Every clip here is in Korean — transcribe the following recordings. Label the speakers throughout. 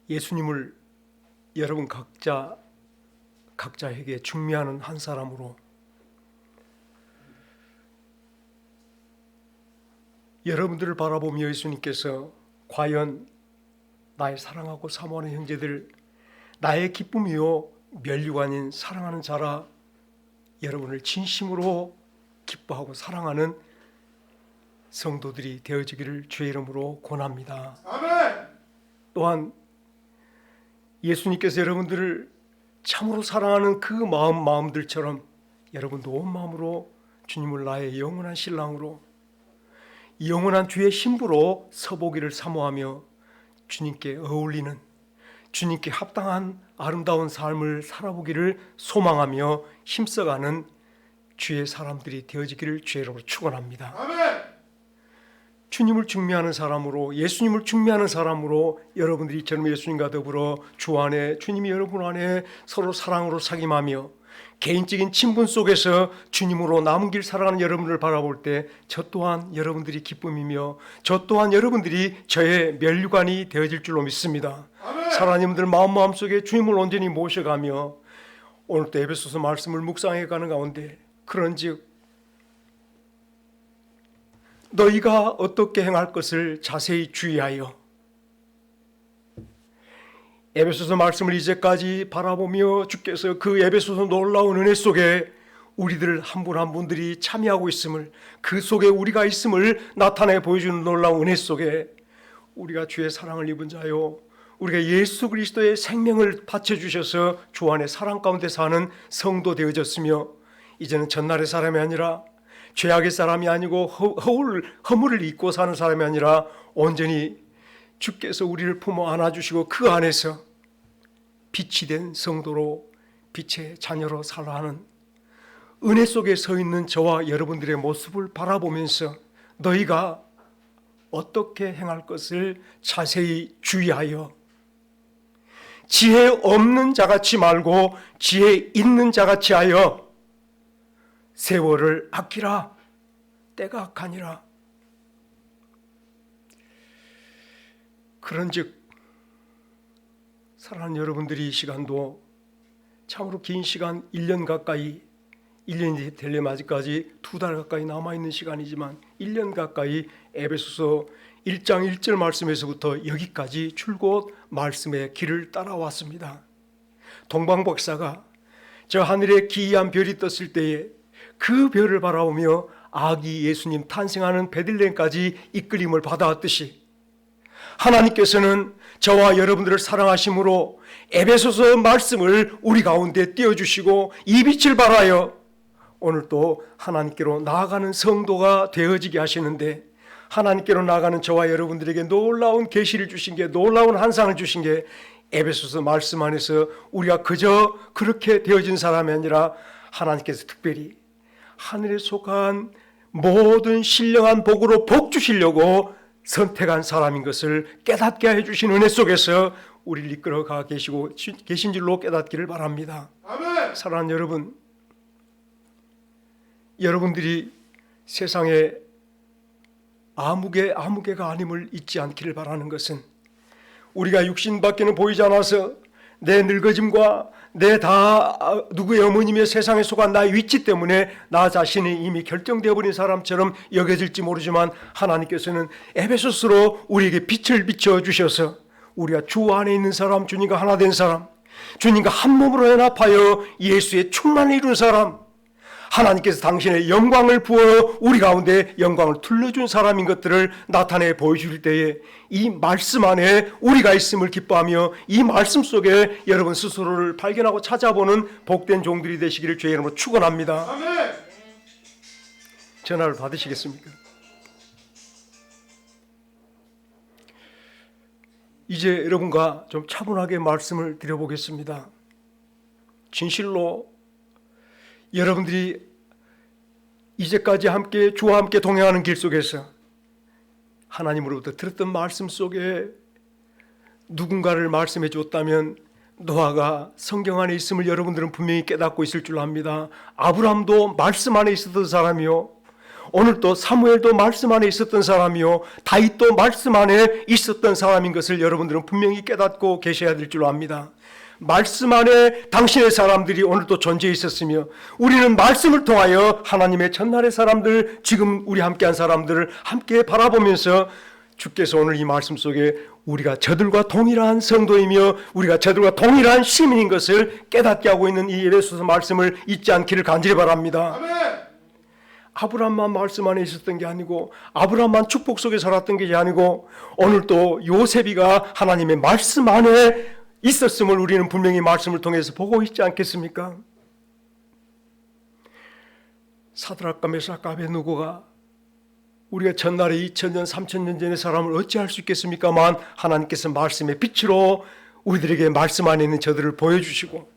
Speaker 1: 예수님을 여러분 각자에게 중매하는 한 사람으로, 여러분들을 바라보며 예수님께서 과연 나의 사랑하고 사모하는 형제들, 나의 기쁨이요 멸류가 아닌 사랑하는 자라, 여러분을 진심으로 기뻐하고 사랑하는 성도들이 되어지기를 주의 이름으로 권합니다.
Speaker 2: 아멘.
Speaker 1: 또한 예수님께서 여러분들을 참으로 사랑하는 그 마음들처럼 여러분도 온 마음으로 주님을 나의 영원한 신랑으로, 영원한 주의 신부로 서보기를 사모하며 주님께 어울리는, 주님께 합당한 아름다운 삶을 살아보기를 소망하며 힘써가는 주의 사람들이 되어지기를 주의 이름으로 축원합니다.
Speaker 2: 아멘.
Speaker 1: 주님을 중매하는 사람으로, 예수님을 중매하는 사람으로 여러분들이 이처럼 예수님과 더불어 주 안에, 주님이 여러분 안에 서로 사랑으로 사귐하며 개인적인 친분 속에서 주님으로 남은 길 살아가는 여러분을 바라볼 때 저 또한 여러분들이 기쁨이며 저 또한 여러분들이 저의 면류관이 되어질 줄로 믿습니다.
Speaker 2: 아멘.
Speaker 1: 사랑하는 분들 마음속에 주님을 온전히 모셔가며 오늘 또 에베소서 말씀을 묵상해 가는 가운데, 그런즉 너희가 어떻게 행할 것을 자세히 주의하여, 에베소서 말씀을 이제까지 바라보며 주께서 그 에베소서 놀라운 은혜 속에 우리들 한 분 한 분들이 참여하고 있음을, 그 속에 우리가 있음을 나타내 보여주는 놀라운 은혜 속에 우리가 주의 사랑을 입은 자요, 우리가 예수 그리스도의 생명을 바쳐주셔서 주 안에 사랑 가운데 사는 성도 되어졌으며, 이제는 전날의 사람이 아니라 죄악의 사람이 아니고 허물을 입고 사는 사람이 아니라 온전히 주께서 우리를 품어 안아주시고 그 안에서 빛이 된 성도로, 빛의 자녀로 살아가는 은혜 속에 서 있는 저와 여러분들의 모습을 바라보면서 너희가 어떻게 행할 것을 자세히 주의하여, 지혜 없는 자같이 말고 지혜 있는 자같이 하여 세월을 아끼라. 때가 악하니라. 그런즉 사랑하는 여러분들이 이 시간도 참으로 긴 시간, 1년 가까이, 1년이 되려면 아직까지 2달 가까이 남아있는 시간이지만 1년 가까이 에베소서 1장 1절 말씀에서부터 여기까지 줄곧 말씀의 길을 따라왔습니다. 동방박사가 저 하늘에 기이한 별이 떴을 때에 그 별을 바라보며 아기 예수님 탄생하는 베들레헴까지 이끌림을 받아왔듯이, 하나님께서는 저와 여러분들을 사랑하심으로 에베소서 말씀을 우리 가운데 띄워주시고 이 빛을 발하여 오늘 또 하나님께로 나아가는 성도가 되어지게 하시는데, 하나님께로 나아가는 저와 여러분들에게 놀라운 계시를 주신 게, 놀라운 환상을 주신 게 에베소서 말씀 안에서 우리가 그저 그렇게 되어진 사람이 아니라 하나님께서 특별히 하늘에 속한 모든 신령한 복으로 복 주시려고 선택한 사람인 것을 깨닫게 해주신 은혜 속에서 우리를 이끌어가 계신 줄로 깨닫기를 바랍니다.
Speaker 2: 아멘.
Speaker 1: 사랑하는 여러분, 여러분들이 세상에 아무개가 아님을 잊지 않기를 바라는 것은, 우리가 육신밖에는 보이지 않아서 내 늙어짐과 내 누구의 어머님의 세상에 속한 나의 위치 때문에 나 자신이 이미 결정되어 버린 사람처럼 여겨질지 모르지만, 하나님께서는 에베소서로 우리에게 빛을 비춰주셔서 우리가 주 안에 있는 사람, 주님과 하나 된 사람, 주님과 한 몸으로 연합하여 예수의 충만을 이룬 사람, 하나님께서 당신의 영광을 부어 우리 가운데 영광을 둘러준 사람인 것들을 나타내 보여줄 때에 이 말씀 안에 우리가 있음을 기뻐하며 이 말씀 속에 여러분 스스로를 발견하고 찾아보는 복된 종들이 되시기를 주의 이름으로 축원합니다.
Speaker 2: 아멘.
Speaker 1: 전화를 받으시겠습니까? 이제 여러분과 좀 차분하게 말씀을 드려보겠습니다. 진실로 여러분들이 이제까지 주와 함께 동행하는 길 속에서 하나님으로부터 들었던 말씀 속에 누군가를 말씀해 줬다면 노아가 성경 안에 있음을 여러분들은 분명히 깨닫고 있을 줄 압니다. 아브라함도 말씀 안에 있었던 사람이요, 오늘도 사무엘도 말씀 안에 있었던 사람이요 다윗도 말씀 안에 있었던 사람인 것을 여러분들은 분명히 깨닫고 계셔야 될 줄 압니다. 말씀 안에 당신의 사람들이 오늘도 존재해 있었으며 우리는 말씀을 통하여 하나님의 전날의 사람들, 지금 우리 함께한 사람들을 함께 바라보면서 주께서 오늘 이 말씀 속에 우리가 저들과 동일한 성도이며 우리가 저들과 동일한 시민인 것을 깨닫게 하고 있는 이 에베소서 말씀을 잊지 않기를 간절히 바랍니다.
Speaker 2: 아멘.
Speaker 1: 아브라함만 말씀 안에 있었던 게 아니고 아브라함만 축복 속에 살았던 게 아니고 오늘 또 요셉이가 하나님의 말씀 안에 있었음을 우리는 분명히 말씀을 통해서 보고 있지 않겠습니까? 사드락과 메삭과 아벳느고가 우리가 전날에 2000년 3000년 전의 사람을 어찌할 수 있겠습니까만 하나님께서 말씀의 빛으로 우리들에게 말씀 안에 있는 저들을 보여주시고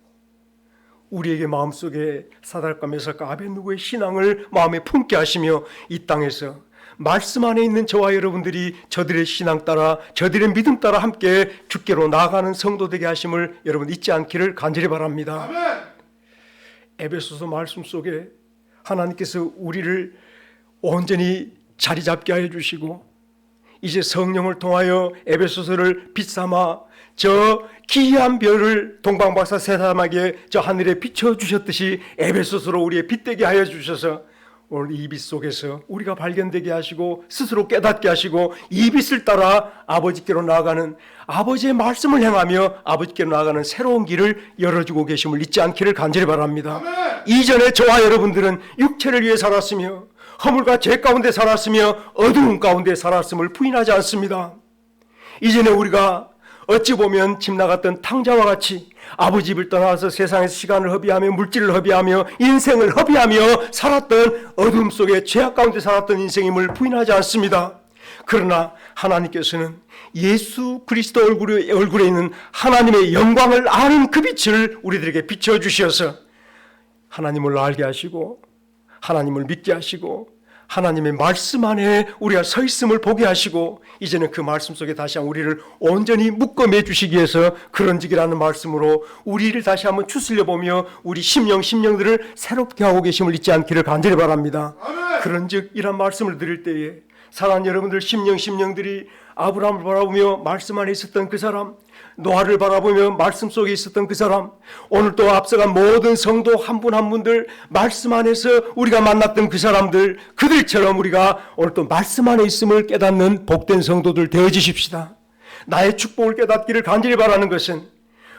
Speaker 1: 우리에게 마음속에 사드락과 메삭과 아벳느고의 신앙을 마음에 품게 하시며 이 땅에서 말씀 안에 있는 저와 여러분들이 저들의 신앙 따라 저들의 믿음 따라 함께 주께로 나아가는 성도 되게 하심을 여러분 잊지 않기를 간절히 바랍니다.
Speaker 2: 아멘.
Speaker 1: 에베소서 말씀 속에 하나님께서 우리를 온전히 자리 잡게 하여 주시고 이제 성령을 통하여 에베소서를 빛삼아 저 기이한 별을 동방박사 세 사람에게 저 하늘에 비춰주셨듯이 에베소서로 우리의 빛되게 하여 주셔서 오늘 이 빛 속에서 우리가 발견되게 하시고 스스로 깨닫게 하시고 이 빛을 따라 아버지께로 나아가는 아버지의 말씀을 행하며 아버지께로 나아가는 새로운 길을 열어주고 계심을 잊지 않기를 간절히 바랍니다.
Speaker 2: 아멘.
Speaker 1: 이전에 저와 여러분들은 육체를 위해 살았으며 허물과 죄 가운데 살았으며 어두운 가운데 살았음을 부인하지 않습니다. 이전에 우리가 어찌 보면 집 나갔던 탕자와 같이 아버지 집을 떠나서 세상에서 시간을 허비하며 물질을 허비하며 인생을 허비하며 살았던 어둠 속에 죄악 가운데 살았던 인생임을 부인하지 않습니다. 그러나 하나님께서는 예수 그리스도 얼굴에 있는 하나님의 영광을 아는 그 빛을 우리들에게 비춰주셔서 하나님을 알게 하시고 하나님을 믿게 하시고 하나님의 말씀 안에 우리가 서 있음을 보게 하시고 이제는 그 말씀 속에 다시 한번 우리를 온전히 묶어 매주시기 위해서 그런직이라는 말씀으로 우리를 다시 한번 추슬려 보며 우리 심령들을 새롭게 하고 계심을 잊지 않기를 간절히 바랍니다.
Speaker 2: 아멘.
Speaker 1: 그런즉 이런 말씀을 드릴 때에 사랑하는 여러분들 심령들이 아브라함을 바라보며 말씀 안에 있었던 그 사람, 노아를 바라보며 말씀 속에 있었던 그 사람, 오늘 또 앞서간 모든 성도 한 분 한 분들 말씀 안에서 우리가 만났던 그 사람들, 그들처럼 우리가 오늘 또 말씀 안에 있음을 깨닫는 복된 성도들 되어지십시다. 나의 축복을 깨닫기를 간절히 바라는 것은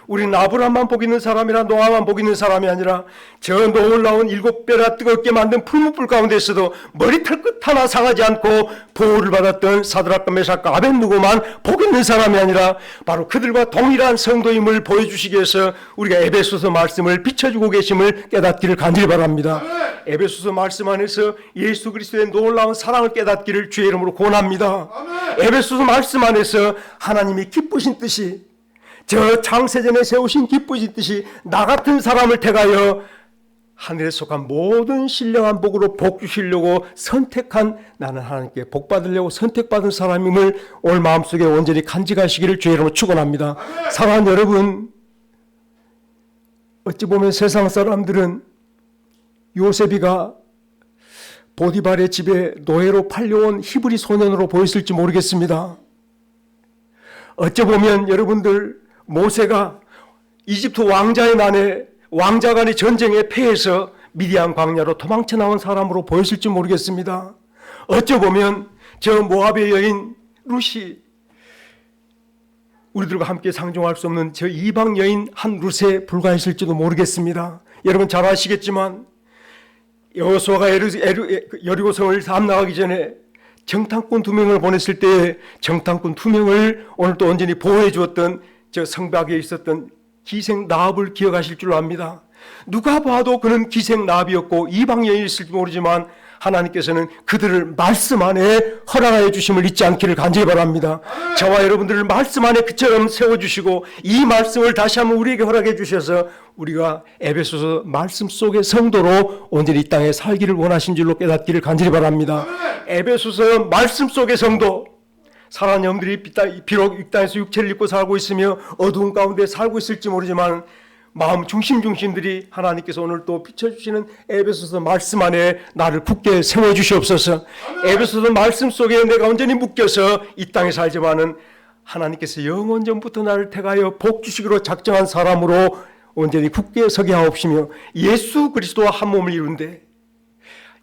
Speaker 1: 우리는 아브라함만 복 있는 사람이나 노아만 복 있는 사람이 아니라 저 놀라운 7배나 뜨겁게 만든 풀무불 가운데서도 머리털 끝 하나 상하지 않고 보호를 받았던 사드락과 메삭과 아벳느고만 복 있는 사람이 아니라 바로 그들과 동일한 성도임을 보여주시기 위해서 우리가 에베소서 말씀을 비춰주고 계심을 깨닫기를 간절히 바랍니다. 에베소서 말씀 안에서 예수 그리스도의 놀라운 사랑을 깨닫기를 주의 이름으로 권합니다. 에베소서 말씀 안에서 하나님이 기쁘신 뜻이 저 창세전에 세우신 기쁘신 뜻이 나 같은 사람을 택하여 하늘에 속한 모든 신령한 복으로 복 주시려고 선택한 나는 하나님께 복 받으려고 선택받은 사람임을 오늘 마음속에 온전히 간직하시기를 주의 이름으로 축원합니다. 사랑하는 여러분, 어찌 보면 세상 사람들은 요셉이가 보디발의 집에 노예로 팔려온 히브리 소년으로 보였을지 모르겠습니다. 어찌 보면 여러분들 모세가 이집트 왕자의 난에 왕자 간의 전쟁에 패해서 미디안 광야로 도망쳐 나온 사람으로 보였을지 모르겠습니다. 어쩌보면 저 모압의 여인 룻이 우리들과 함께 상종할 수 없는 저 이방 여인 한 룻에 불과했을지도 모르겠습니다. 여러분 잘 아시겠지만 여호수아가 여리고성을 함락하기 전에 정탐꾼 2명을 보냈을 때 정탐꾼 2명을 오늘 또 온전히 보호해 주었던 저 성벽에 있었던 기생 라합을 기억하실 줄 압니다. 누가 봐도 그는 기생 라합이었고 이방 여인이었을지 모르지만 하나님께서는 그들을 말씀 안에 허락하여 주심을 잊지 않기를 간절히 바랍니다. 저와 여러분들을 말씀 안에 그처럼 세워주시고 이 말씀을 다시 한번 우리에게 허락해 주셔서 우리가 에베소서 말씀 속의 성도로 온전히 이 땅에 살기를 원하신 줄로 깨닫기를 간절히 바랍니다. 에베소서 말씀 속의 성도, 사랑하는 여러분들이 비록 이 땅에서 육체를 입고 살고 있으며 어두운 가운데 살고 있을지 모르지만 마음 중심들이 하나님께서 오늘 또 비춰주시는 에베소서 말씀 안에 나를 굳게 세워주시옵소서. 에베소서 말씀 속에 내가 온전히 묶여서 이 땅에 살지만은 하나님께서 영원전부터 나를 택하여 복 주시기로 작정한 사람으로 온전히 굳게 서게 하옵시며 예수 그리스도와 한 몸을 이룬데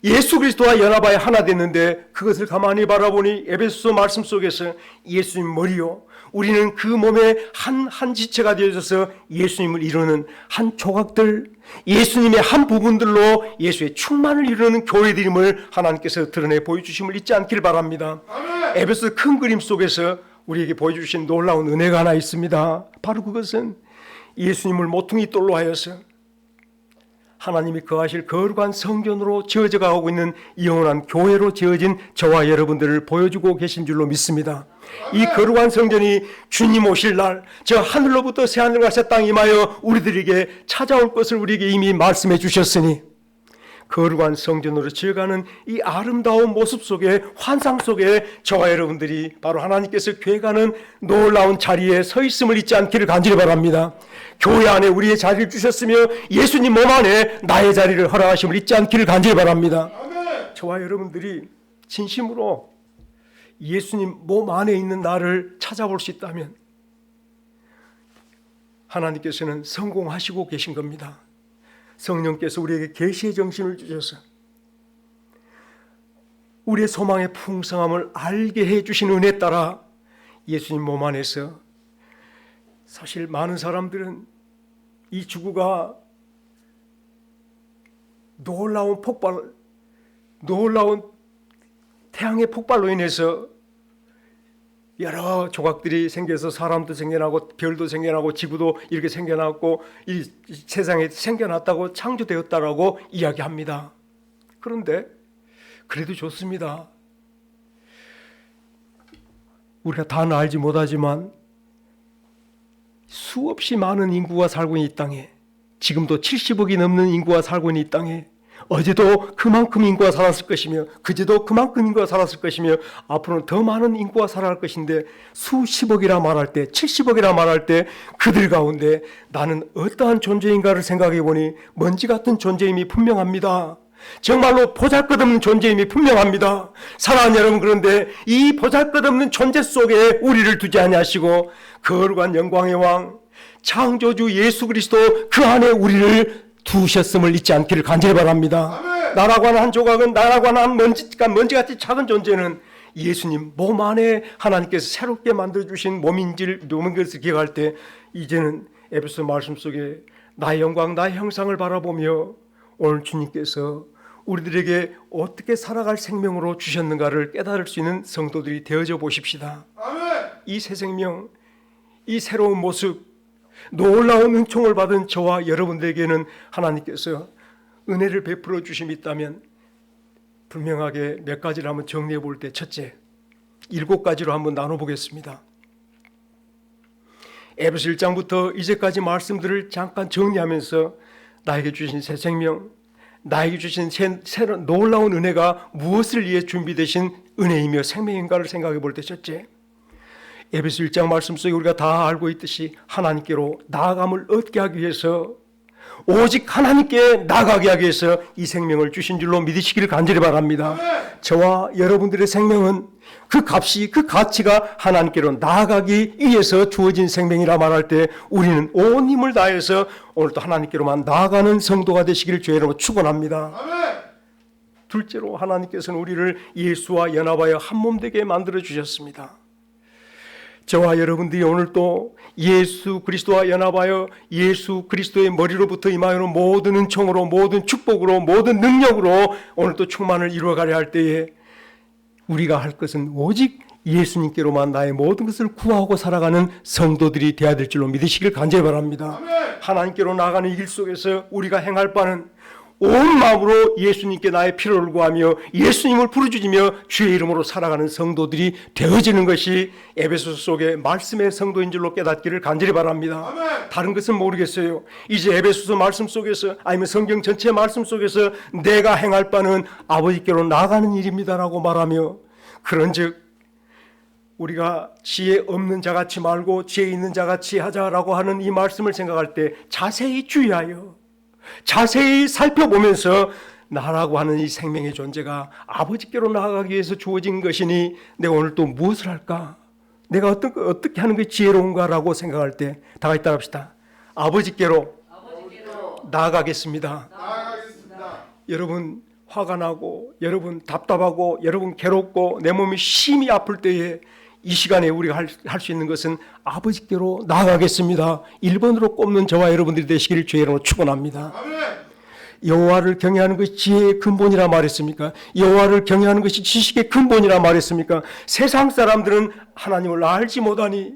Speaker 1: 예수 그리스도와 연합하여 하나 됐는데 그것을 가만히 바라보니 에베소서 말씀 속에서 예수님 머리요 우리는 그 몸의 한 지체가 되어져서 예수님을 이루는 한 조각들 예수님의 한 부분들로 예수의 충만을 이루는 교회들임을 하나님께서 드러내 보여주심을 잊지 않길 바랍니다. 에베소서 큰 그림 속에서 우리에게 보여주신 놀라운 은혜가 하나 있습니다. 바로 그것은 예수님을 모퉁이 돌로 하여서 하나님이 거하실 거룩한 성전으로 지어져 가고 있는 영원한 교회로 지어진 저와 여러분들을 보여주고 계신 줄로 믿습니다. 이 거룩한 성전이 주님 오실 날 저 하늘로부터 새하늘과 새 땅이 임하여 우리들에게 찾아올 것을 우리에게 이미 말씀해 주셨으니 거룩한 성전으로 지어가는 이 아름다운 모습 속에 환상 속에 저와 여러분들이 바로 하나님께서 계획하는 놀라운 자리에 서 있음을 잊지 않기를 간절히 바랍니다. 교회 안에 우리의 자리를 주셨으며 예수님 몸 안에 나의 자리를 허락하심을 잊지 않기를 간절히 바랍니다. 저와 여러분들이 진심으로 예수님 몸 안에 있는 나를 찾아볼 수 있다면 하나님께서는 성공하시고 계신 겁니다. 성령께서 우리에게 계시의 정신을 주셔서 우리의 소망의 풍성함을 알게 해주신 은혜에 따라 예수님 몸 안에서 사실 많은 사람들은 이 지구가 놀라운 태양의 폭발로 인해서 여러 조각들이 생겨서 사람도 생겨나고 별도 생겨나고 지구도 이렇게 생겨났고 이 세상에 생겨났다고 창조되었다라고 이야기합니다. 그런데 그래도 좋습니다. 우리가 다는 알지 못하지만 수없이 많은 인구가 살고 있는 이 땅에 지금도 70억이 넘는 인구가 살고 있는 이 땅에 어제도 그만큼 인구가 살았을 것이며 그제도 그만큼 인구가 살았을 것이며 앞으로는 더 많은 인구가 살아갈 것인데 수십억이라 말할 때 70억이라 말할 때 그들 가운데 나는 어떠한 존재인가를 생각해 보니 먼지 같은 존재임이 분명합니다. 정말로 보잘것없는 존재임이 분명합니다. 사랑하는 여러분, 그런데 이 보잘것없는 존재 속에 우리를 두지 아니하시고 거룩한 영광의 왕 창조주 예수 그리스도 그 안에 우리를 두셨음을 잊지 않기를 간절히 바랍니다. 아멘. 나라고 하는 한 조각은 나라고 하는 먼지같이 작은 존재는 예수님 몸 안에 하나님께서 새롭게 만들어주신 몸인 것을 기억할 때 이제는 에베소 말씀 속에 나의 영광 나의 형상을 바라보며 오늘 주님께서 우리들에게 어떻게 살아갈 생명으로 주셨는가를 깨달을 수 있는 성도들이 되어져 보십시다. 아멘. 이 새 생명, 이 새로운 모습, 놀라운 은총을 받은 저와 여러분들에게는 하나님께서 은혜를 베풀어 주심이 있다면 분명하게 몇 가지를 한번 정리해 볼 때 첫째, 7가지로 한번 나눠보겠습니다. 에베소 1장부터 이제까지 말씀들을 잠깐 정리하면서 나에게 주신 새 생명, 나에게 주신 새로운 놀라운 은혜가 무엇을 위해 준비되신 은혜이며 생명인가를 생각해 볼 때 첫째, 에베소 1장 말씀 속에 우리가 다 알고 있듯이 하나님께로 나아감을 얻게 하기 위해서 오직 하나님께 나아가게 하기 위해서 이 생명을 주신 줄로 믿으시기를 간절히 바랍니다. 저와 여러분들의 생명은 그 값이 그 가치가 하나님께로 나아가기 위해서 주어진 생명이라 말할 때 우리는 온 힘을 다해서 오늘도 하나님께로만 나아가는 성도가 되시기를 주의 이름으로 축원합니다. 둘째로 하나님께서는 우리를 예수와 연합하여 한 몸 되게 만들어 주셨습니다. 저와 여러분들이 오늘 또 예수 그리스도와 연합하여 예수 그리스도의 머리로부터 임하여는 모든 은총으로 모든 축복으로 모든 능력으로 오늘 또 충만을 이루어가려 할 때에 우리가 할 것은 오직 예수님께로만 나의 모든 것을 구하고 살아가는 성도들이 되어야 될 줄로 믿으시길 간절히 바랍니다. 아멘. 하나님께로 나아가는 이 길 속에서 우리가 행할 바는 온 마음으로 예수님께 나의 필요를 구하며 예수님을 부르짖으며 주의 이름으로 살아가는 성도들이 되어지는 것이 에베소서 속의 말씀의 성도인 줄로 깨닫기를 간절히 바랍니다. 아멘. 다른 것은 모르겠어요. 이제 에베소서 말씀 속에서 아니면 성경 전체 말씀 속에서 내가 행할 바는 아버지께로 나아가는 일입니다라고 말하며 그런즉 우리가 지혜 없는 자같이 말고 지혜 있는 자같이 하자라고 하는 이 말씀을 생각할 때 자세히 주의하여 자세히 살펴보면서 나라고 하는 이 생명의 존재가 아버지께로 나아가기 위해서 주어진 것이니 내가 오늘 또 무엇을 할까? 내가 어떻게 하는 게 지혜로운가라고 생각할 때 다 같이 따라합시다. 아버지께로 나아가겠습니다. 여러분 화가 나고 여러분 답답하고 여러분 괴롭고 내 몸이 심히 아플 때에 이 시간에 우리가 할 수 있는 것은 아버지께로 나아가겠습니다. 1번으로 꼽는 저와 여러분들이 되시기를 주의 이름으로 축원합니다. 여호와를 경외하는 것이 지혜의 근본이라 말했습니까? 여호와를 경외하는 것이 지식의 근본이라 말했습니까? 세상 사람들은 하나님을 알지 못하니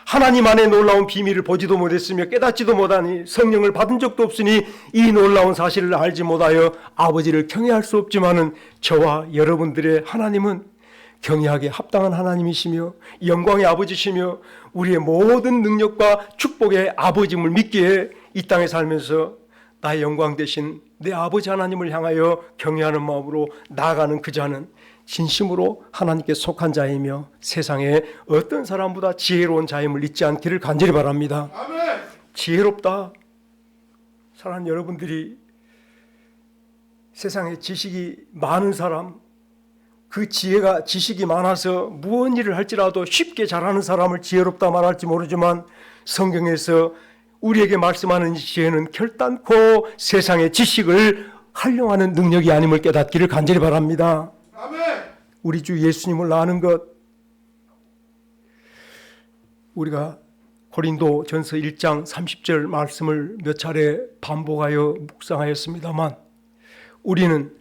Speaker 1: 하나님 안에 놀라운 비밀을 보지도 못했으며 깨닫지도 못하니 성령을 받은 적도 없으니 이 놀라운 사실을 알지 못하여 아버지를 경외할 수 없지만은 저와 여러분들의 하나님은 경외하기에 합당한 하나님이시며 영광의 아버지시며 우리의 모든 능력과 축복의 아버지임을 믿기에 이 땅에 살면서 나의 영광 대신 내 아버지 하나님을 향하여 경외하는 마음으로 나아가는 그 자는 진심으로 하나님께 속한 자이며 세상에 어떤 사람보다 지혜로운 자임을 잊지 않기를 간절히 바랍니다. 아멘. 지혜롭다. 사랑하는 여러분들이 세상에 지식이 많은 사람, 그 지식이 많아서 무언 일을 할지라도 쉽게 잘하는 사람을 지혜롭다 말할지 모르지만 성경에서 우리에게 말씀하는 지혜는 결단코 세상의 지식을 활용하는 능력이 아님을 깨닫기를 간절히 바랍니다. 아멘. 우리 주 예수님을 아는 것, 우리가 고린도 전서 1장 30절 말씀을 몇 차례 반복하여 묵상하였습니다만 우리는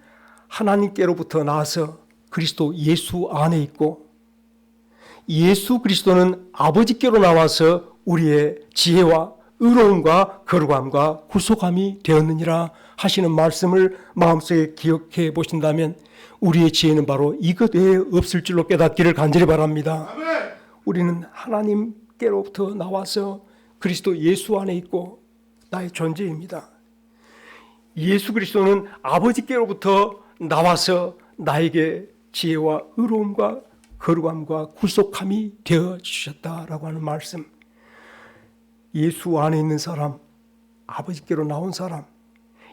Speaker 1: 하나님께로부터 나와서 그리스도 예수 안에 있고 예수 그리스도는 아버지께로 나와서 우리의 지혜와 의로움과 거룩함과 구속함이 되었느니라 하시는 말씀을 마음속에 기억해 보신다면 우리의 지혜는 바로 이것 외에 없을 줄로 깨닫기를 간절히 바랍니다. 아멘. 우리는 하나님께로부터 나와서 그리스도 예수 안에 있고 나의 존재입니다. 예수 그리스도는 아버지께로부터 나와서 나에게 지혜와 의로움과 거룩함과 구속함이 되어 주셨다라고 하는 말씀. 예수 안에 있는 사람, 아버지께로 나온 사람,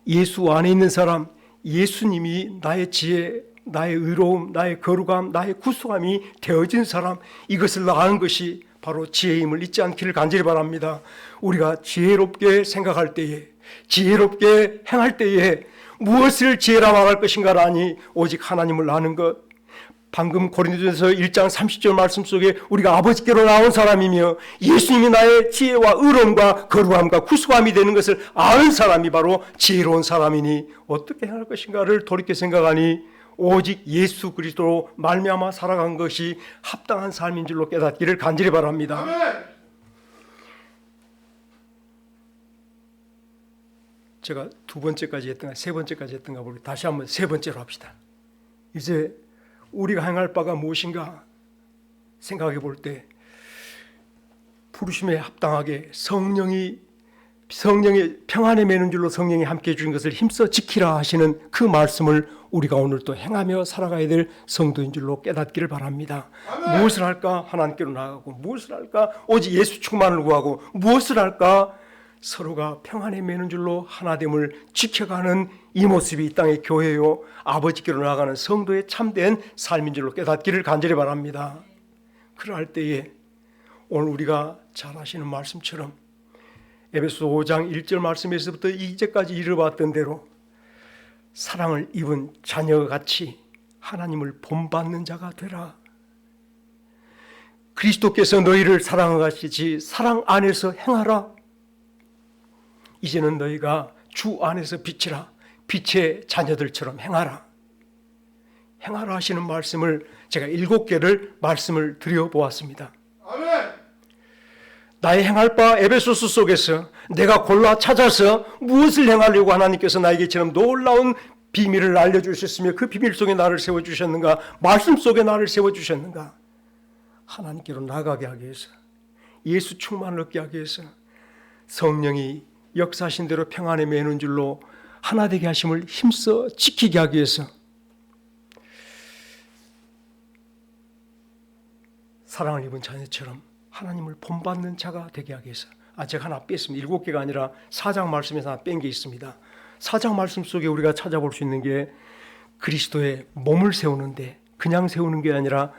Speaker 1: 예수 안에 있는 사람, 예수님이 나의 지혜, 나의 의로움, 나의 거룩함, 나의 구속함이 되어진 사람, 이것을 아는 것이 바로 지혜임을 잊지 않기를 간절히 바랍니다. 우리가 지혜롭게 생각할 때에, 지혜롭게 행할 때에 무엇을 지혜라 말할 것인가라니 오직 하나님을 아는 것. 방금 고린도전서 1장 30절 말씀 속에 우리가 아버지께로 나온 사람이며 예수님이 나의 지혜와 의로움과 거룩함과 구속함이 되는 것을 아는 사람이 바로 지혜로운 사람이니 어떻게 행할 것인가를 돌이켜 생각하니 오직 예수 그리스도로 말미암아 살아간 것이 합당한 삶인 줄로 깨닫기를 간절히 바랍니다. 아멘. 제가 두 번째까지 했던가 세 번째까지 했던가 모르겠어요. 다시 한번 세 번째로 합시다. 이제 우리가 행할 바가 무엇인가 생각해 볼 때 부르심에 합당하게 성령의 평안에 매는 줄로 성령이 함께 해주신 것을 힘써 지키라 하시는 그 말씀을 우리가 오늘 또 행하며 살아가야 될 성도인 줄로 깨닫기를 바랍니다. 아멘. 무엇을 할까? 하나님께로 나아가고 무엇을 할까? 오직 예수 충만을 구하고 무엇을 할까? 서로가 평안에 매는 줄로 하나됨을 지켜가는 이 모습이 이 땅의 교회요 아버지께로 나아가는 성도의 참된 삶인 줄로 깨닫기를 간절히 바랍니다. 그럴 때에 오늘 우리가 잘 아시는 말씀처럼 에베소 5장 1절 말씀에서부터 2절까지 이르봤던 대로 사랑을 입은 자녀같이 하나님을 본받는 자가 되라. 그리스도께서 너희를 사랑하시지 사랑 안에서 행하라. 이제는 너희가 주 안에서 빛이라. 빛의 자녀들처럼 행하라. 행하라 하시는 말씀을 제가 7개를 말씀을 드려보았습니다. 아멘. 나의 행할 바 에베소서 속에서 내가 골라 찾아서 무엇을 행하려고 하나님께서 나에게처럼 놀라운 비밀을 알려주셨으며 그 비밀 속에 나를 세워주셨는가, 말씀 속에 나를 세워주셨는가, 하나님께로 나가게 하기 위해서, 예수 충만을 얻게 하기 위해서 성령이 역사하신 대로 평안에 매는 줄로 하나 되게 하심을 힘써 지키게 하기 위해서 사랑을 입은 자녀처럼 하나님을 본받는 자가 되게 하기 위해서 제가 하나 뺐습니다. 7개가 아니라 4장 말씀에서 하나 뺀 게 있습니다. 4장 말씀 속에 우리가 찾아볼 수 있는 게 그리스도의 몸을 세우는데 그냥 세우는 게 아니라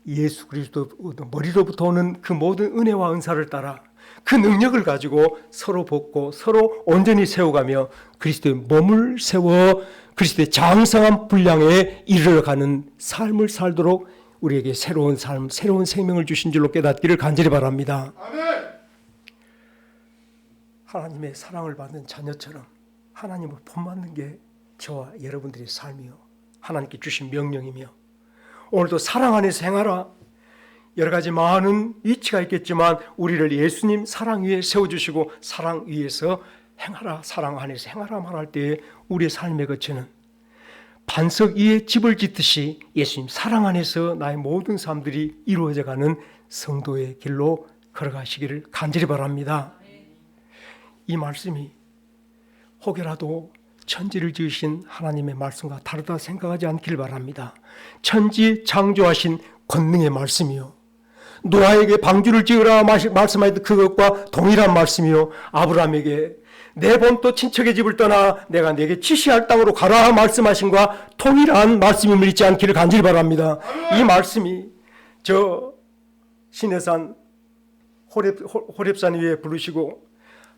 Speaker 1: 예수 그리스도 머리로부터 오는 그 모든 은혜와 은사를 따라 그 능력을 가지고 서로 돕고 서로 온전히 세워가며 그리스도의 몸을 세워 그리스도의 장성한 분량에 이르러가는 삶을 살도록 우리에게 새로운 삶, 새로운 생명을 주신 줄로 깨닫기를 간절히 바랍니다.
Speaker 2: 아멘.
Speaker 1: 하나님의 사랑을 받는 자녀처럼 하나님을 본받는 게 저와 여러분들의 삶이요 하나님께 주신 명령이며 오늘도 사랑 안에서 행하라. 여러 가지 많은 위치가 있겠지만 우리를 예수님 사랑 위에 세워주시고 사랑 위에서 행하라, 사랑 안에서 행하라 말할 때에 우리의 삶에 거치는 반석 위에 집을 짓듯이 예수님 사랑 안에서 나의 모든 삶들이 이루어져가는 성도의 길로 걸어가시기를 간절히 바랍니다. 이 말씀이 혹여라도 천지를 지으신 하나님의 말씀과 다르다 생각하지 않길 바랍니다. 천지 창조하신 권능의 말씀이요 노아에게 방주를 지으라 말씀하였던 그것과 동일한 말씀이요 아브라함에게 내 본토 친척의 집을 떠나 내가 내게 지시할 땅으로 가라 말씀하신과 동일한 말씀임을 잊지 않기를 간절히 바랍니다. 이 말씀이 저 시내산 호렙산 위에 부르시고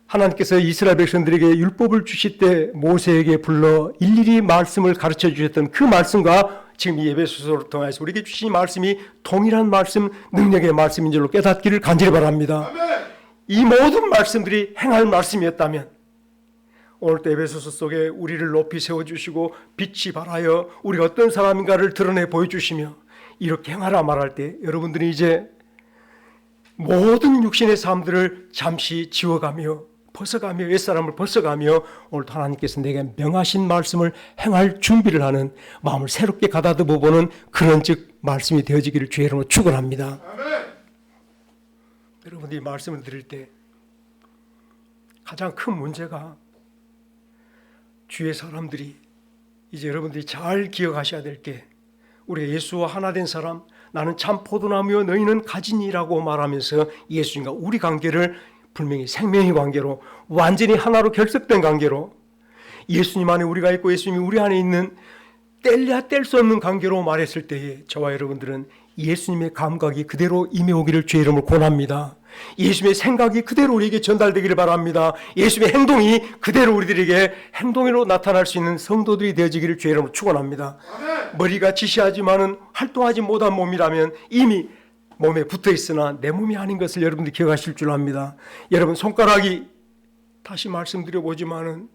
Speaker 1: 하나님께서 이스라엘 백성들에게 율법을 주실 때 모세에게 불러 일일이 말씀을 가르쳐 주셨던 그 말씀과 지금 이 에베소서를 통해서 우리에게 주신 말씀이 동일한 말씀, 능력의 말씀인 줄로 깨닫기를 간절히 바랍니다. 이 모든 말씀들이 행할 말씀이었다면 오늘도 에베소서 속에 우리를 높이 세워주시고 빛이 발하여 우리가 어떤 사람인가를 드러내 보여주시며 이렇게 행하라 말할 때 여러분들이 이제 모든 육신의 삶들을 잠시 지워가며 벗어가며 옛사람을 벗어가며 오늘도 하나님께서 내게 명하신 말씀을 행할 준비를 하는 마음을 새롭게 가다듬어 보는 그런 즉 말씀이 되어지기를 주의 이름으로 축원합니다. 여러분들이 말씀을 드릴 때 가장 큰 문제가 주의 사람들이 이제 여러분들이 잘 기억하셔야 될 게 우리가 예수와 하나 된 사람 나는 참 포도나무여 너희는 가지니라고 말하면서 예수님과 우리 관계를 분명히 생명의 관계로 완전히 하나로 결석된 관계로 예수님 안에 우리가 있고 예수님이 우리 안에 있는 뗄래야 뗄 수 없는 관계로 말했을 때에 저와 여러분들은 예수님의 감각이 그대로 임해오기를 주의 이름으로 권합니다. 예수님의 생각이 그대로 우리에게 전달되기를 바랍니다. 예수님의 행동이 그대로 우리들에게 행동으로 나타날 수 있는 성도들이 되어지기를 주의 이름으로 축원합니다. 머리가 지시하지만은 활동하지 못한 몸이라면 이미 몸에 붙어 있으나 내 몸이 아닌 것을 여러분들이 기억하실 줄 압니다. 여러분 손가락이 다시 말씀드려보지만은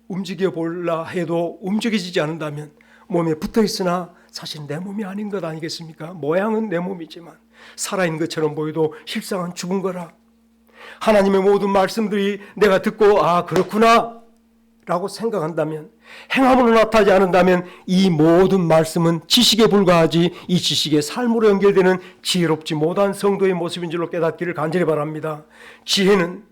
Speaker 1: 움직여 볼라 해도 움직이지 않는다면 몸에 붙어 있으나 사실 내 몸이 아닌 것 아니겠습니까? 모양은 내 몸이지만 살아있는 것처럼 보여도 실상은 죽은 거라. 하나님의 모든 말씀들이 내가 듣고 그렇구나 라고 생각한다면 행함으로 나타나지 않는다면 이 모든 말씀은 지식에 불과하지 이 지식의 삶으로 연결되는 지혜롭지 못한 성도의 모습인 줄로 깨닫기를 간절히 바랍니다. 지혜는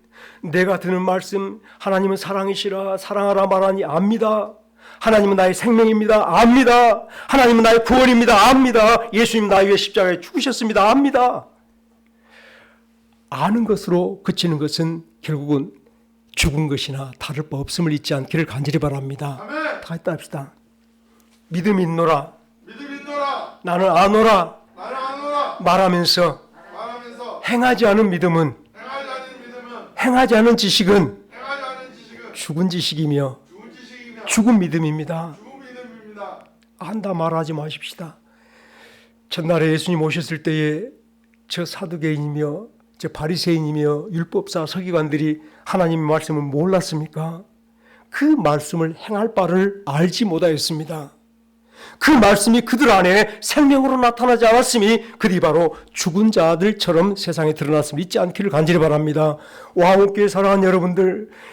Speaker 1: 내가 듣는 말씀 하나님은 사랑이시라 사랑하라 말하니 압니다. 하나님은 나의 생명입니다. 압니다. 하나님은 나의 구원입니다. 압니다. 예수님 나 위해 십자가에 죽으셨습니다. 압니다. 아는 것으로 그치는 것은 결국은 죽은 것이나 다를 바 없음을 잊지 않기를 간절히 바랍니다.
Speaker 2: 아멘.
Speaker 1: 다 했다 합시다. 믿음 있노라.
Speaker 2: 믿음 있노라.
Speaker 1: 나는 아노라.
Speaker 2: 나는 아노라.
Speaker 1: 말하면서
Speaker 2: 행하지 않은 믿음은
Speaker 1: 행하지 않은 지식은
Speaker 2: 행하지 않은 지식은
Speaker 1: 죽은 지식이며
Speaker 2: 죽은 지식이며
Speaker 1: 죽은 믿음입니다.
Speaker 2: 죽은 믿음입니다.
Speaker 1: 안다 말하지 마십시다. 첫날에 예수님 오셨을 때에 저 사두개인이며 저 바리새인이며 율법사 서기관들이 하나님의 말씀을 몰랐습니까? 그 말씀을 행할 바를 알지 못하였습니다. 그 말씀이 그들 안에 생명으로 나타나지 않았음이 그들이 바로 죽은 자들처럼 세상에 드러났음을 잊지 않기를 간절히 바랍니다. 왕국교회 사랑하는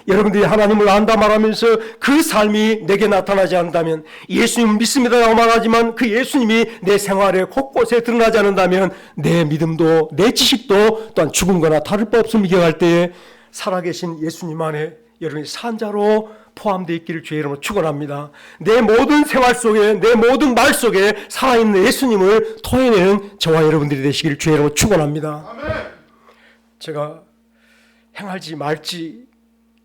Speaker 1: 여러분들이 하나님을 안다 말하면서 그 삶이 내게 나타나지 않는다면 예수님 믿습니다라고 말하지만 그 예수님이 내 생활에 곳곳에 드러나지 않는다면 내 믿음도 내 지식도 또한 죽은 거나 다를 바 없음을 기억할 때에 살아계신 예수님 안에 여러분이 산자로 포함되어 있기를 주의 이름으로 축원합니다. 내 모든 생활 속에, 내 모든 말 속에 살아있는 예수님을 토해내는 저와 여러분들이 되시기를 주의 이름으로 축원합니다.
Speaker 2: 아멘.
Speaker 1: 제가 행할지 말지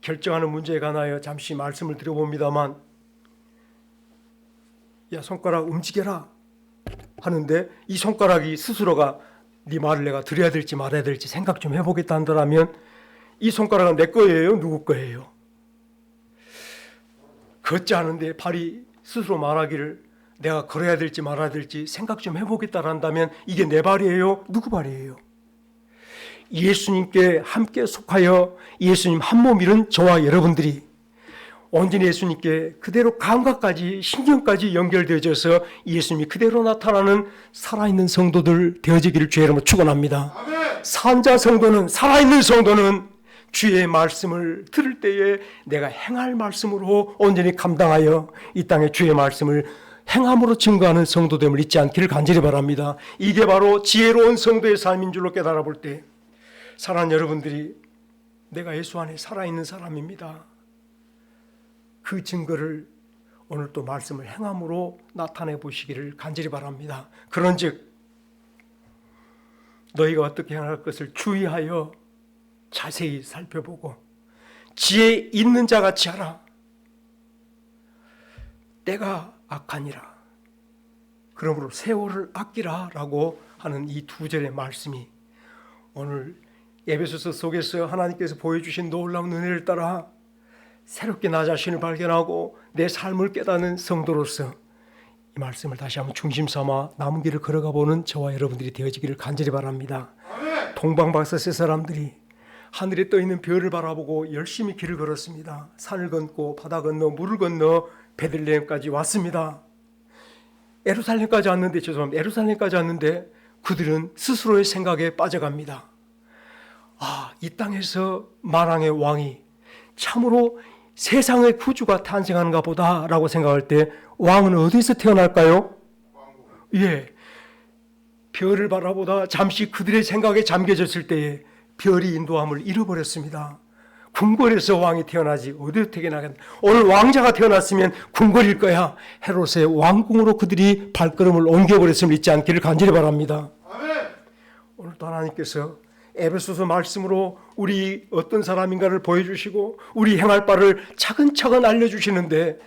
Speaker 1: 결정하는 문제에 관하여 잠시 말씀을 드려봅니다만, 야 손가락 움직여라 하는데 이 손가락이 스스로가 네 말을 내가 드려야 될지 말아야 될지 생각 좀 해보겠다 한다면 이 손가락은 내 거예요? 누구 거예요? 걷지 않은데 발이 스스로 말하기를 내가 걸어야 될지 말아야 될지 생각 좀 해보겠다 한다면 이게 내 발이에요? 누구 발이에요? 예수님께 함께 속하여 예수님 한 몸 이룬 저와 여러분들이 온전히 예수님께 그대로 감각까지 신경까지 연결되어져서 예수님이 그대로 나타나는 살아있는 성도들 되어지기를 주의 이름으로 축원합니다.
Speaker 2: 아멘.
Speaker 1: 산자 성도는, 살아있는 성도는 주의 말씀을 들을 때에 내가 행할 말씀으로 온전히 감당하여 이 땅에 주의 말씀을 행함으로 증거하는 성도됨을 잊지 않기를 간절히 바랍니다. 이게 바로 지혜로운 성도의 삶인 줄로 깨달아 볼 때 사랑하는 여러분들이 내가 예수 안에 살아있는 사람입니다. 그 증거를 오늘 또 말씀을 행함으로 나타내 보시기를 간절히 바랍니다. 그런즉 너희가 어떻게 행할 것을 주의하여 자세히 살펴보고 지혜 있는 자같이 하라. 때가 악하니라. 그러므로 세월을 아끼라 라고 하는 이 두 절의 말씀이 오늘 에베소서 속에서 하나님께서 보여주신 놀라운 은혜를 따라 새롭게 나 자신을 발견하고 내 삶을 깨닫는 성도로서 이 말씀을 다시 한번 중심 삼아 남은 길을 걸어가 보는 저와 여러분들이 되어지기를 간절히 바랍니다. 동방박사 세 사람들이 하늘에 떠있는 별을 바라보고 열심히 길을 걸었습니다. 산을 건너 바다 건너 물을 건너 베들레헴까지 왔습니다. 예루살렘까지 왔는데 그들은 스스로의 생각에 빠져갑니다. 이 땅에서 만왕의 왕이 참으로 세상의 구주가 탄생하는가 보다라고 생각할 때 왕은 어디서 태어날까요? 예, 별을 바라보다 잠시 그들의 생각에 잠겨졌을 때에 별이 인도함을 잃어버렸습니다. 궁궐에서 왕이 태어나지 어디서 태어나겠나. 오늘 왕자가 태어났으면 궁궐일 거야. 헤롯의 왕궁으로 그들이 발걸음을 옮겨버렸음을 잊지 않기를 간절히 바랍니다.
Speaker 2: 아멘.
Speaker 1: 오늘도 하나님께서 에베소서 말씀으로 우리 어떤 사람인가를 보여주시고 우리 행할 바를 차근차근 알려주시는데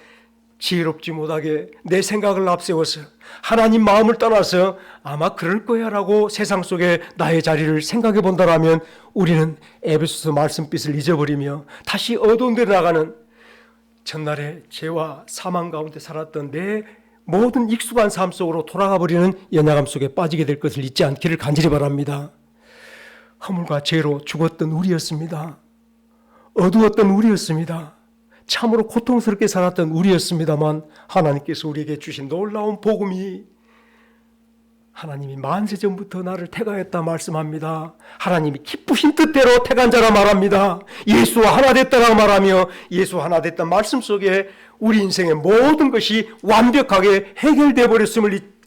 Speaker 1: 지혜롭지 못하게 내 생각을 앞세워서 하나님 마음을 떠나서 아마 그럴 거야 라고 세상 속에 나의 자리를 생각해 본다라면 우리는 에베소서 말씀빛을 잊어버리며 다시 어두운 데로 나가는 전날의 죄와 사망 가운데 살았던 내 모든 익숙한 삶 속으로 돌아가 버리는 연약함 속에 빠지게 될 것을 잊지 않기를 간절히 바랍니다. 허물과 죄로 죽었던 우리였습니다. 어두웠던 우리였습니다. 참으로 고통스럽게 살았던 우리였습니다만 하나님께서 우리에게 주신 놀라운 복음이 하나님이 만세전부터 나를 택하였다 말씀합니다. 하나님이 기쁘신 뜻대로 택한 자라 말합니다. 예수와 하나 됐다라고 말하며 예수 하나 됐다는 말씀 속에 우리 인생의 모든 것이 완벽하게 해결되어 버렸음을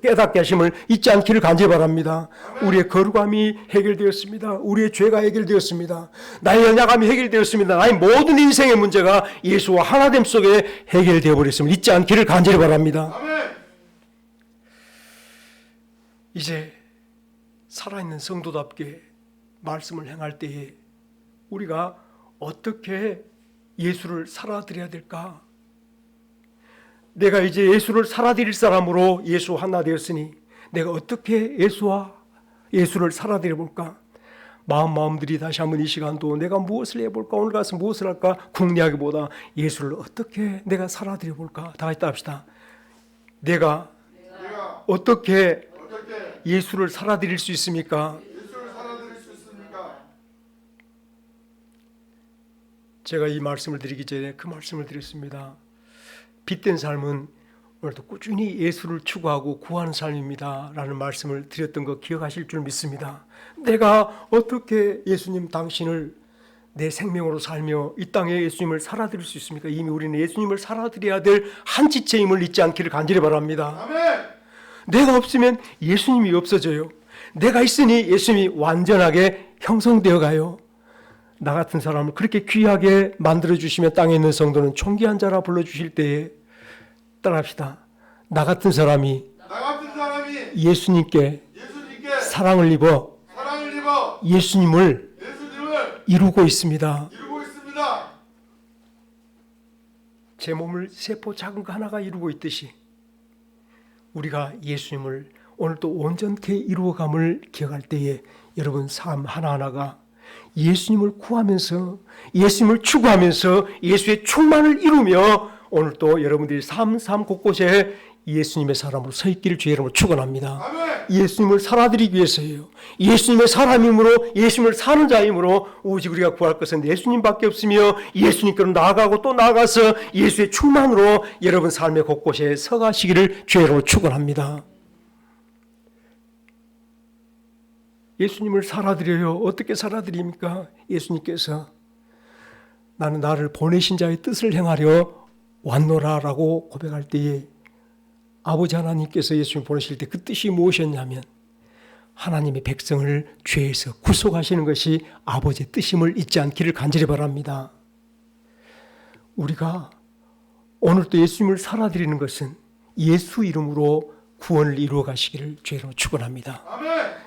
Speaker 1: 깨닫게 하심을 잊지 않기를 간절히 바랍니다. 우리의 거룩함이 해결되었습니다. 우리의 죄가 해결되었습니다. 나의 연약함이 해결되었습니다. 나의 모든 인생의 문제가 예수와 하나됨 속에 해결되어 버렸음을 잊지 않기를 간절히 바랍니다.
Speaker 2: 아멘.
Speaker 1: 이제 살아있는 성도답게 말씀을 행할 때에 우리가 어떻게 예수를 살아드려야 될까? 내가 이제 예수를 살아드릴 사람으로 예수 하나 되었으니 내가 어떻게 예수를 살아드려 볼까? 마음들이 다시 한번 이 시간도 내가 무엇을 해볼까? 오늘 가서 무엇을 할까? 궁리하기보다 예수를 어떻게 내가 살아드려 볼까? 다 같이 합시다. 내가 어떻게 예수를 살아드릴 수 있습니까?
Speaker 2: 예수를 살아드릴 수 있습니까?
Speaker 1: 제가 이 말씀을 드리기 전에 그 말씀을 드렸습니다. 빛된 삶은 오늘도 꾸준히 예수를 추구하고 구하는 삶입니다 라는 말씀을 드렸던 거 기억하실 줄 믿습니다. 내가 어떻게 예수님 당신을 내 생명으로 살며 이 땅에 예수님을 살아드릴 수 있습니까? 이미 우리는 예수님을 살아드려야 될 한 지체임을 잊지 않기를 간절히 바랍니다.
Speaker 2: 아멘.
Speaker 1: 내가 없으면 예수님이 없어져요. 내가 있으니 예수님이 완전하게 형성되어 가요. 나 같은 사람을 그렇게 귀하게 만들어주시며 땅에 있는 성도는 존귀한 자라 불러주실 때에 따라합시다. 나 같은 사람이 예수님께 사랑을 입어 예수님을 이루고 있습니다. 제 몸을 세포 작은 거 하나가 이루고 있듯이 우리가 예수님을 오늘 또 온전케 이루어감을 기억할 때에 여러분 삶 하나하나가 예수님을 구하면서 예수님을 추구하면서 예수의 충만을 이루며 오늘 또 여러분들이 삶 곳곳에 예수님의 사람으로 서 있기를 주의 이름으로 축원합니다. 예수님을 살아드리기 위해서예요. 예수님의 사람이므로 예수님을 사는 자이므로 오직 우리가 구할 것은 예수님밖에 없으며 예수님께로 나아가고 또 나아가서 예수의 충만으로 여러분 삶의 곳곳에 서가시기를 주의 이름으로 축원합니다. 예수님을 살아드려요. 어떻게 살아드립니까? 예수님께서 나는 나를 보내신 자의 뜻을 행하려 왔노라라고 고백할 때에 아버지 하나님께서 예수님을 보내실 때 그 뜻이 무엇이었냐면 하나님의 백성을 죄에서 구속하시는 것이 아버지의 뜻임을 잊지 않기를 간절히 바랍니다. 우리가 오늘 또 예수님을 살아드리는 것은 예수 이름으로 구원을 이루어 가시기를 주의로 축원합니다.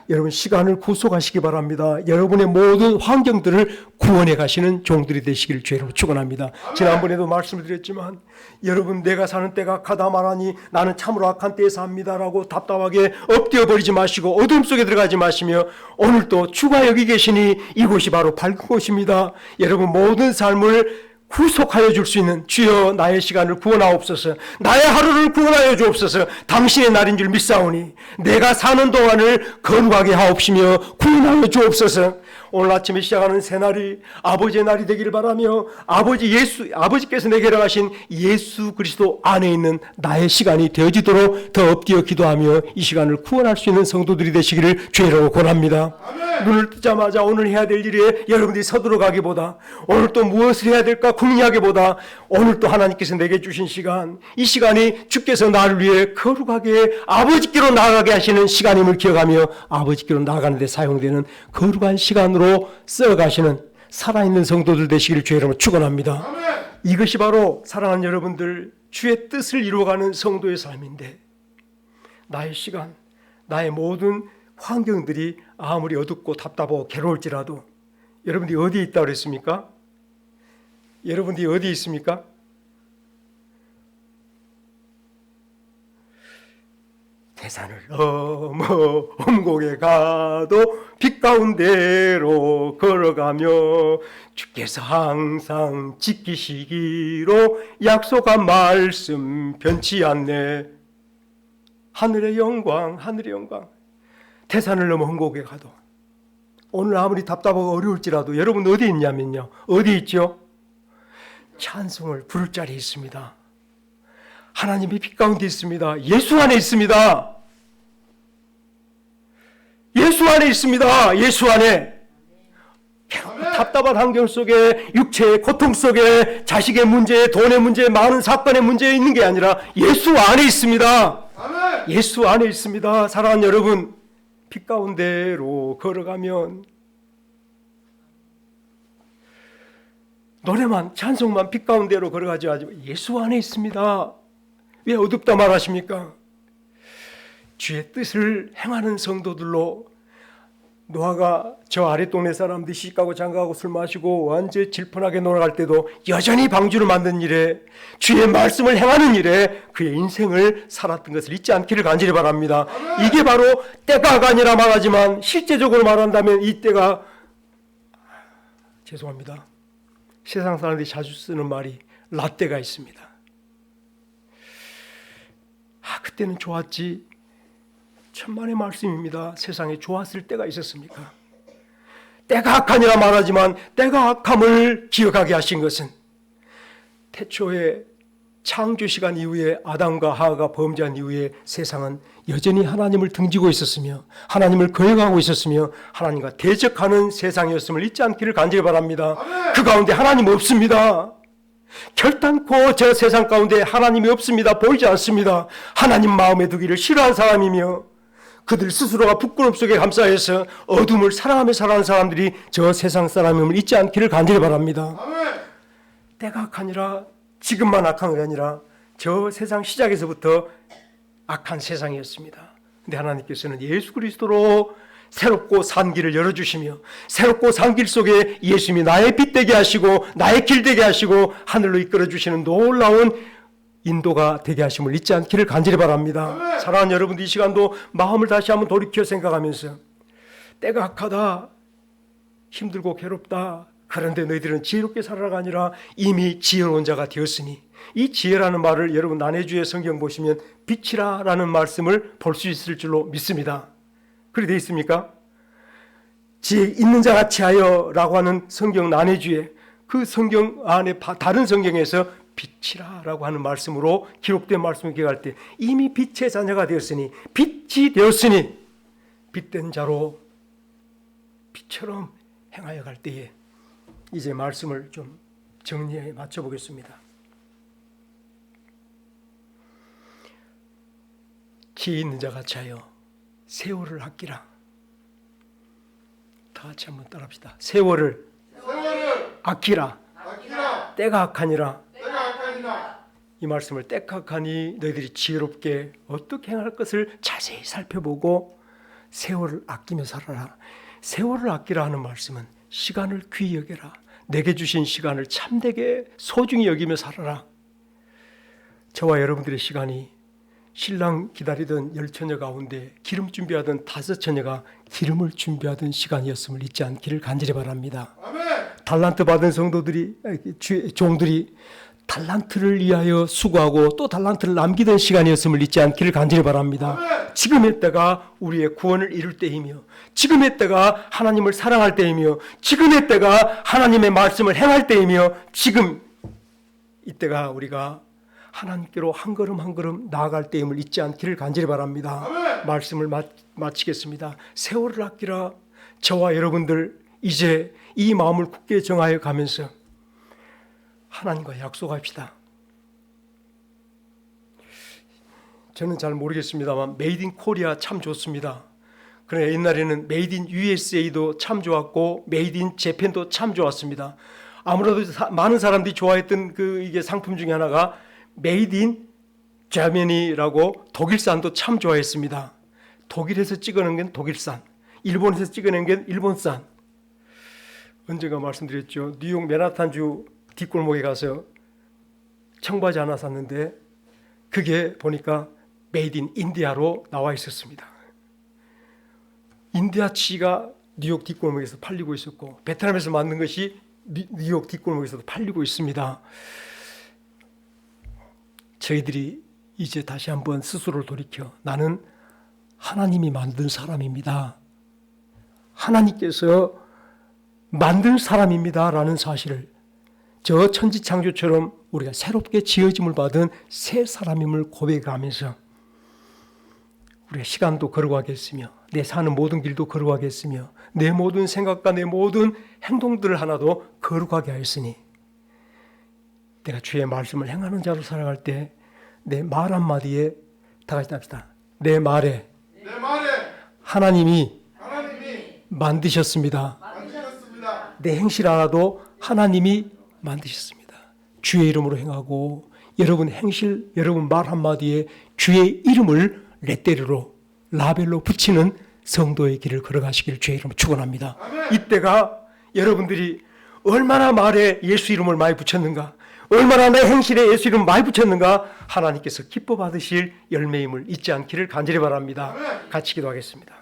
Speaker 1: 여러분 시간을 구속하시기 바랍니다. 여러분의 모든 환경들을 구원해 가시는 종들이 되시기를 주의로 축원합니다. 지난번에도 말씀을 드렸지만 여러분 내가 사는 때가 가다마나니 나는 참으로 악한 때에 삽니다라고 답답하게 엎드려 버리지 마시고 어둠 속에 들어가지 마시며 오늘도 주가 여기 계시니 이곳이 바로 밝은 곳입니다. 여러분 모든 삶을 구속하여 줄 수 있는 주여 나의 시간을 구원하옵소서 나의 하루를 구원하여 주옵소서 당신의 날인 줄 믿사오니 내가 사는 동안을 거룩하게 하옵시며 구원하여 주옵소서. 오늘 아침에 시작하는 새날이 아버지의 날이 되기를 바라며 아버지께서 내게 허락하신 예수 그리스도 안에 있는 나의 시간이 되어지도록 더 엎드려 기도하며 이 시간을 구원할 수 있는 성도들이 되시기를 주의로 권합니다. 눈을 뜨자마자 오늘 해야 될 일에 여러분들이 서두러 가기보다 오늘 또 무엇을 해야 될까 궁리하기보다 오늘 또 하나님께서 내게 주신 시간 이 시간이 주께서 나를 위해 거룩하게 아버지께로 나아가게 하시는 시간임을 기억하며 아버지께로 나아가는 데 사용되는 거룩한 시간으로 써가시는 살아있는 성도들 되시기를 주의 이름으로 축원합니다. 이것이 바로 사랑하는 여러분들 주의 뜻을 이루어가는 성도의 삶인데 나의 시간 나의 모든 환경들이 아무리 어둡고 답답하고 괴로울지라도 여러분들이 어디에 있다고 그랬습니까? 여러분들이 어디에 있습니까? 태산을 넘어 험곡에 가도 빛 가운데로 걸어가며 주께서 항상 지키시기로 약속한 말씀 변치 않네. 하늘의 영광 태산을 넘어 험곡에 가도 오늘 아무리 답답하고 어려울지라도 여러분 어디 있냐면요. 어디 있죠? 찬송을 부를 자리에 있습니다. 하나님의 빛 가운데 있습니다. 예수 안에 있습니다. 예수 안에 있습니다. 예수 안에. 답답한 환경 속에 육체의 고통 속에 자식의 문제, 돈의 문제, 많은 사건의 문제에 있는 게 아니라 예수 안에 있습니다. 예수 안에 있습니다. 사랑하는 여러분, 빛 가운데로 걸어가면 노래만 찬송만 빛 가운데로 걸어가지 마시고 예수 안에 있습니다. 왜 어둡다 말하십니까? 주의 뜻을 행하는 성도들로 노아가 저 아랫동네 사람들이 시집가고 장가가고 술 마시고 완전히 질펀하게 놀아갈 때도 여전히 방주를 만든 일에 주의 말씀을 행하는 일에 그의 인생을 살았던 것을 잊지 않기를 간절히 바랍니다. 이게 바로 때가 아니라 말하지만 실제적으로 말한다면 이 때가 죄송합니다. 세상 사람들이 자주 쓰는 말이 라떼가 있습니다. 그때는 좋았지. 천만의 말씀입니다. 세상에 좋았을 때가 있었습니까? 때가 악하니라 말하지만 때가 악함을 기억하게 하신 것은 태초에 창조 시간 이후에 아담과 하와가 범죄한 이후에 세상은 여전히 하나님을 등지고 있었으며 하나님을 거역하고 있었으며 하나님과 대적하는 세상이었음을 잊지 않기를 간절히 바랍니다. 그 가운데 하나님 없습니다. 결단코 저 세상 가운데 하나님이 없습니다. 보이지 않습니다. 하나님 마음에 두기를 싫어하는 사람이며 그들 스스로가 부끄럼 속에 감싸여서 어둠을 사랑하며 살아가는 사람들이 저 세상 사람임을 잊지 않기를 간절히 바랍니다.
Speaker 2: 아멘.
Speaker 1: 때가 악하니라. 지금만 악한 게 아니라 저 세상 시작에서부터 악한 세상이었습니다. 근데 하나님께서는 예수 그리스도로 새롭고 산 길을 열어주시며 새롭고 산 길 속에 예수님이 나의 빛 되게 하시고 나의 길 되게 하시고 하늘로 이끌어주시는 놀라운 인도가 되게 하심을 잊지 않기를 간절히 바랍니다. 사랑하는 여러분들, 이 시간도 마음을 다시 한번 돌이켜 생각하면서 때가 악하다, 힘들고 괴롭다, 그런데 너희들은 지혜롭게 살아가 아니라 이미 지혜로운 자가 되었으니, 이 지혜라는 말을 여러분 난해주의 성경 보시면 빛이라 라는 말씀을 볼 수 있을 줄로 믿습니다. 그렇게 되어 있습니까? 지혜 있는 자 같이 하여 라고 하는 성경 난해주의, 그 성경 안에 다른 성경에서 빛이라 라고 하는 말씀으로 기록된 말씀을 기억할 때 이미 빛의 자녀가 되었으니, 빛이 되었으니 빛된 자로 빛처럼 행하여 갈 때에 이제 말씀을 좀 정리해 맞춰 보겠습니다. 지혜 있는 자 같이 하여 세월을 아끼라. 다 같이 한번 따라합시다. 세월을 아끼라. 때가 악하니라. 이 말씀을 때가 악하니 너희들이 지혜롭게 어떻게 행할 것을 자세히 살펴보고 세월을 아끼며 살아라. 세월을 아끼라 하는 말씀은 시간을 귀히 여겨라. 내게 주신 시간을 참되게 소중히 여기며 살아라. 저와 여러분들의 시간이 신랑 기다리던 10처녀 가운데 기름 준비하던 5처녀가 기름을 준비하던 시간이었음을 잊지 않기를 간절히 바랍니다.
Speaker 2: 아멘.
Speaker 1: 달란트 받은 종들이 달란트를 위하여 수고하고 또 달란트를 남기던 시간이었음을 잊지 않기를 간절히 바랍니다.
Speaker 2: 아멘.
Speaker 1: 지금의 때가 우리의 구원을 이룰 때이며, 지금의 때가 하나님을 사랑할 때이며, 지금의 때가 하나님의 말씀을 행할 때이며, 지금 이때가 우리가 하나님께로 한 걸음 한 걸음 나아갈 때임을 잊지 않기를 간절히 바랍니다.
Speaker 2: 아멘.
Speaker 1: 말씀을 마치겠습니다. 세월을 아끼라. 저와 여러분들 이제 이 마음을 굳게 정하여 가면서 하나님과 약속합시다. 저는 잘 모르겠습니다만 메이드 인 코리아 참 좋습니다. 그러나 옛날에는 메이드 인 USA도 참 좋았고 메이드 인 재팬도 참 좋았습니다. 아무래도 많은 사람들이 좋아했던 이게 상품 중에 하나가 메이드 인 자메니라고 독일산도 참 좋아했습니다. 독일에서 찍어낸 건 독일산, 일본에서 찍어낸 건 일본산. 언젠가 말씀드렸죠. 뉴욕 맨하탄주 뒷골목에 가서 청바지 하나 샀는데 그게 보니까 메이드 인 인디아로 나와 있었습니다. 인디아 치가 뉴욕 뒷골목에서 팔리고 있었고 베트남에서 만든 것이 뉴욕 뒷골목에서도 팔리고 있습니다. 저희들이 이제 다시 한번 스스로를 돌이켜 나는 하나님이 만든 사람입니다. 하나님께서 만든 사람입니다 라는 사실을 저 천지창조처럼 우리가 새롭게 지어짐을 받은 새 사람임을 고백하면서 우리가 시간도 걸어가겠으며 내 사는 모든 길도 걸어가겠으며 내 모든 생각과 내 모든 행동들을 하나도 거룩하게 하였으니 내가 주의 말씀을 행하는 자로 살아갈 때 내 말 한마디에 다 같이 합시다. 내 말에 하나님이 만드셨습니다. 내 행실 하나도 하나님이 만드셨습니다. 주의 이름으로 행하고 여러분 행실, 여러분 말 한마디에 주의 이름을 레테르로 라벨로 붙이는 성도의 길을 걸어가시기를 주의 이름으로 축원합니다. 이때가 여러분들이 얼마나 말에 예수 이름을 많이 붙였는가, 얼마나 내 행실에 예수 이름을 많이 붙였는가 하나님께서 기뻐 받으실 열매임을 잊지 않기를 간절히 바랍니다. 같이 기도하겠습니다.